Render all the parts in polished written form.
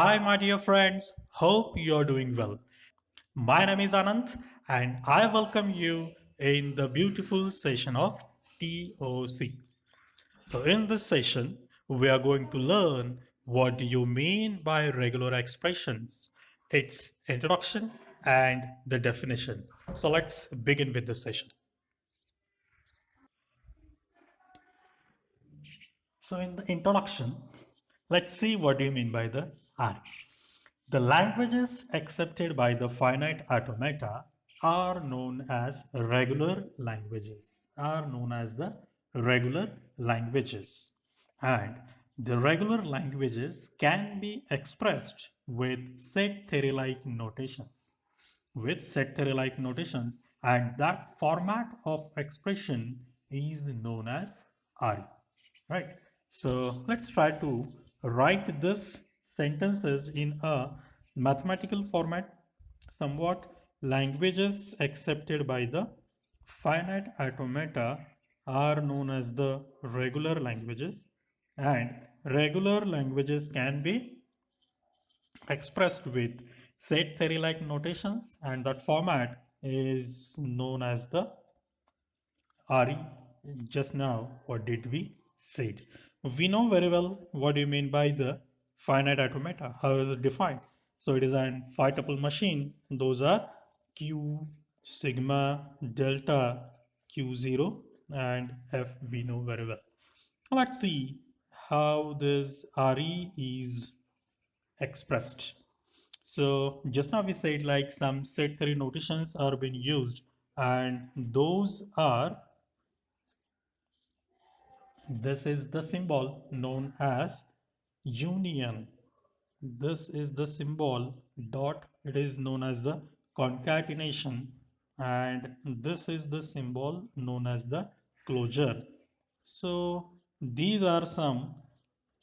Hi, my dear friends. Hope you're doing well. My name is Anant, and I welcome you in the beautiful session of TOC. So, in this session, we are going to learn what do you mean by regular expressions, its introduction, and the definition. So, let's begin with the session. So, in the introduction, let's see what do you mean by the R. The languages accepted by the finite automata are known as regular languages, And the regular languages can be expressed with set theory-like notations. And that format of expression is known as RE. Right. So let's try to write this sentences in a mathematical format. Somewhat languages accepted by the finite automata are known as the regular languages, and regular languages can be expressed with set theory like notations, and that format is known as the Ari, just now, what did we said? We know very well what do you mean by the finite automata. How is it defined? So it is an phi tuple machine. Those are Q, sigma, delta, Q0, and F we know very well. Let's see how this RE is expressed. So just now we said like some set theory notations are being used, and those are, this is the symbol known as union. This is the symbol dot, it is known as the concatenation, and this is the symbol known as the closure. So these are some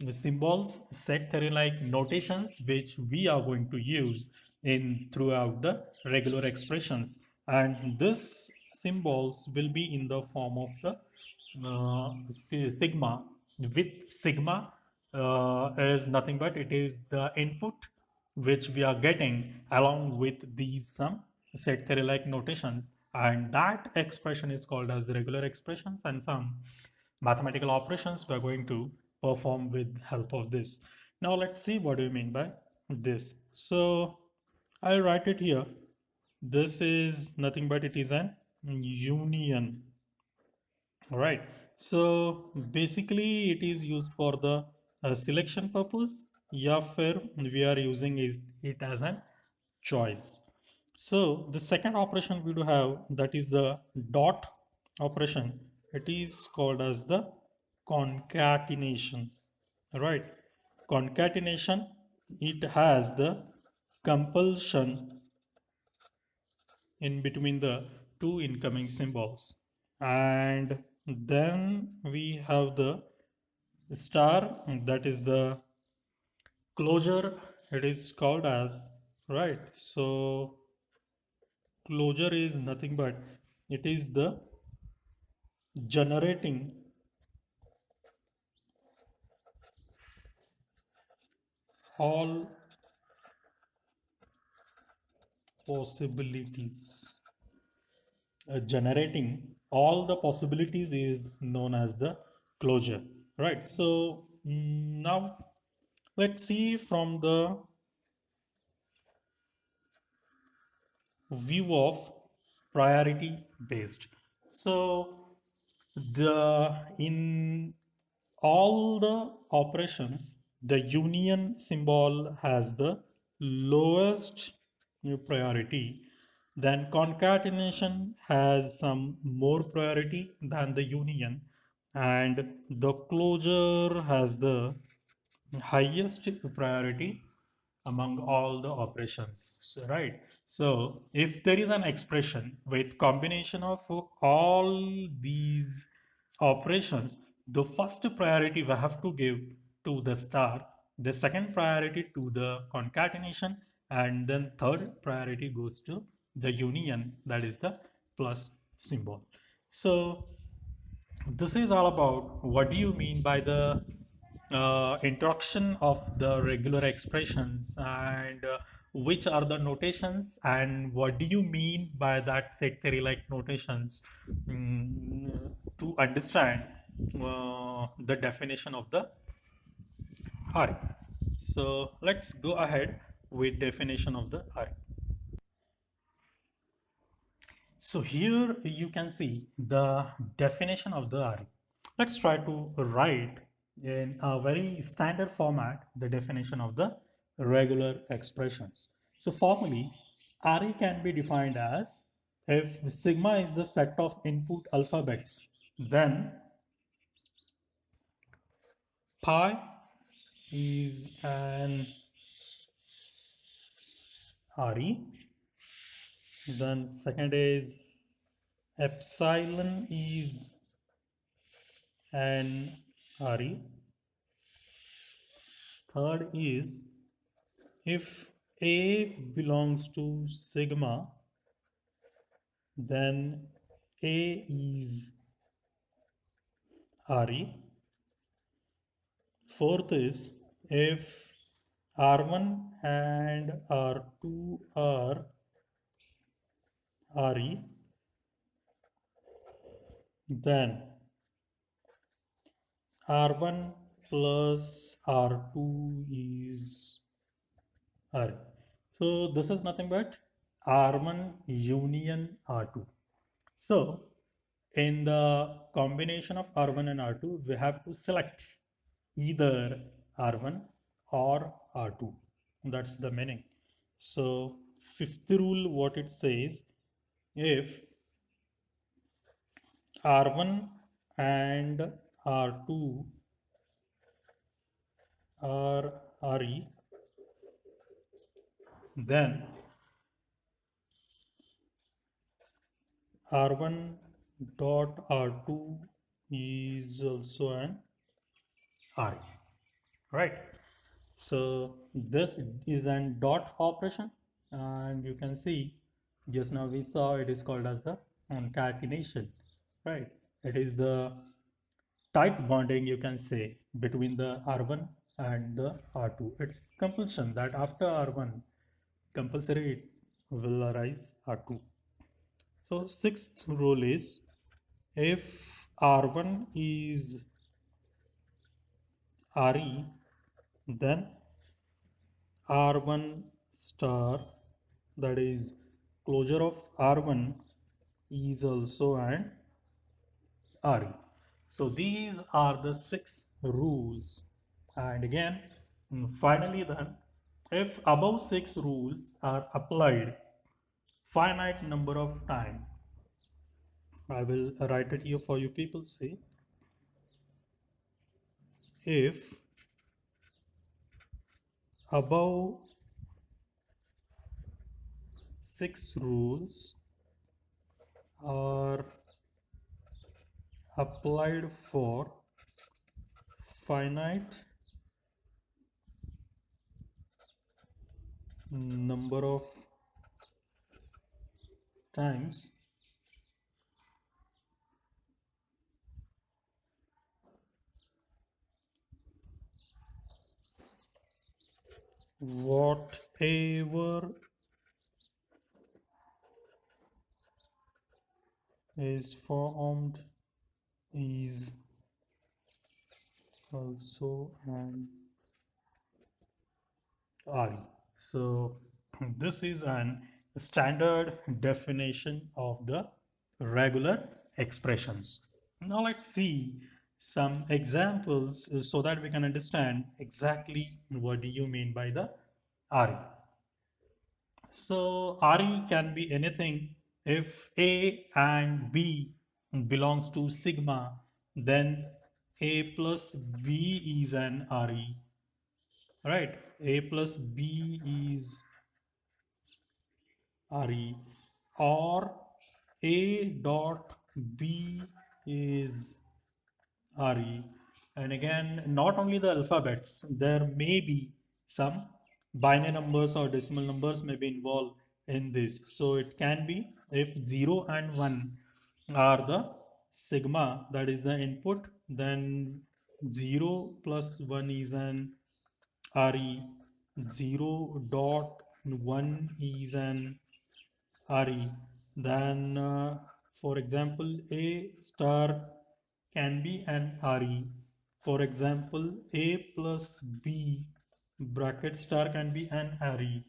symbols, set theory like notations which we are going to use in throughout the regular expressions, and this symbols will be in the form of the sigma. With sigma is nothing but it is the input which we are getting along with these some set theory like notations, and that expression is called as the regular expressions, and some mathematical operations we are going to perform with help of this. Now let's see what do you mean by this. So I'll write it here. This is nothing but it is an union. All right. So basically it is used for the selection purpose. या फिर we are using it as an choice. So the second operation we do have, that is the dot operation. It is called as the concatenation. All right. Concatenation, it has the compulsion in between the two incoming symbols, and then we have the star, that is the closure, it is called as, right. So closure is nothing but it is the generating all possibilities. Generating all the possibilities is known as the closure, right. So now let's see from the view of priority based. So the in all the operations, the union symbol has the lowest priority, then concatenation has some more priority than the union, and the closure has the highest priority among all the operations. So, right. So if there is an expression with combination of all these operations, the first priority we have to give to the star, the second priority to the concatenation, and then third priority goes to the union, that is the plus symbol. So this is all about what do you mean by the introduction of the regular expressions and which are the notations and what do you mean by that set theory like notations, to understand the definition of the array. So let's go ahead with definition of the array. So here you can see the definition of the array. Let's try to write in a very standard format the definition of the regular expressions. So formally, array can be defined as if sigma is the set of input alphabets, then pi is an array. Then second is epsilon is an array. Third is if A belongs to sigma, then A is array. Fourth is if R1 and R2 are array, then R1 plus R2 is array. So this is nothing but R1 union R2. So in the combination of R1 and R2, we have to select either R1 or R2. That's the meaning. So fifth rule, what it says, if R1 and R2 are RE, then R1 dot R2 is also an RE, right? So this is an dot operation, and you can see just now we saw it is called as the concatenation, right? It is the tight bonding, you can say, between the R1 and the R2. It's compulsion that after R1 compulsory it will arise R2. So sixth rule is if R1 is RE, then R1 star, that is closure of R1, is also an RE. So these are the six rules. And again, finally then, if above six rules are applied finite number of time, I will write it here for you people. See, if above six rules are applied for finite number of times, whatever is formed is also an RE. So this is an standard definition of the regular expressions. Now let's see some examples so that we can understand exactly what do you mean by the RE. So RE can be anything. If A and B belongs to sigma, then A plus B is an RE, right? A plus B is RE, or A dot B is RE. And again, not only the alphabets, there may be some binary numbers or decimal numbers may be involved in this. So it can be if 0 and 1 are the sigma, that is the input, then 0 plus 1 is an RE, 0 dot 1 is an RE. Then, for example, A star can be an RE. For example, A plus B bracket star can be an RE.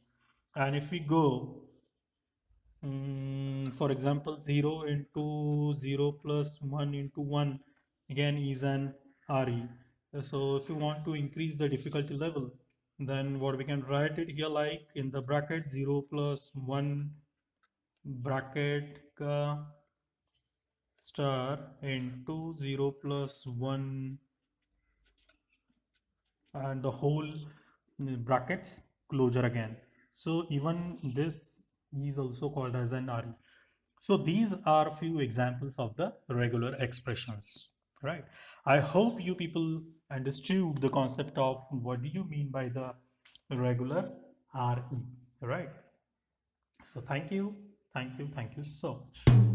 And if we go, for example, 0 into 0 plus 1 into 1 again is an RE. So if you want to increase the difficulty level, then what we can write it here like in the bracket 0 plus 1 bracket star into 0 plus 1 and the whole brackets closure again. So even this is also called as an RE. So these are few examples of the regular expressions, right? I hope you people understood the concept of what do you mean by the regular RE, right? So thank you so much.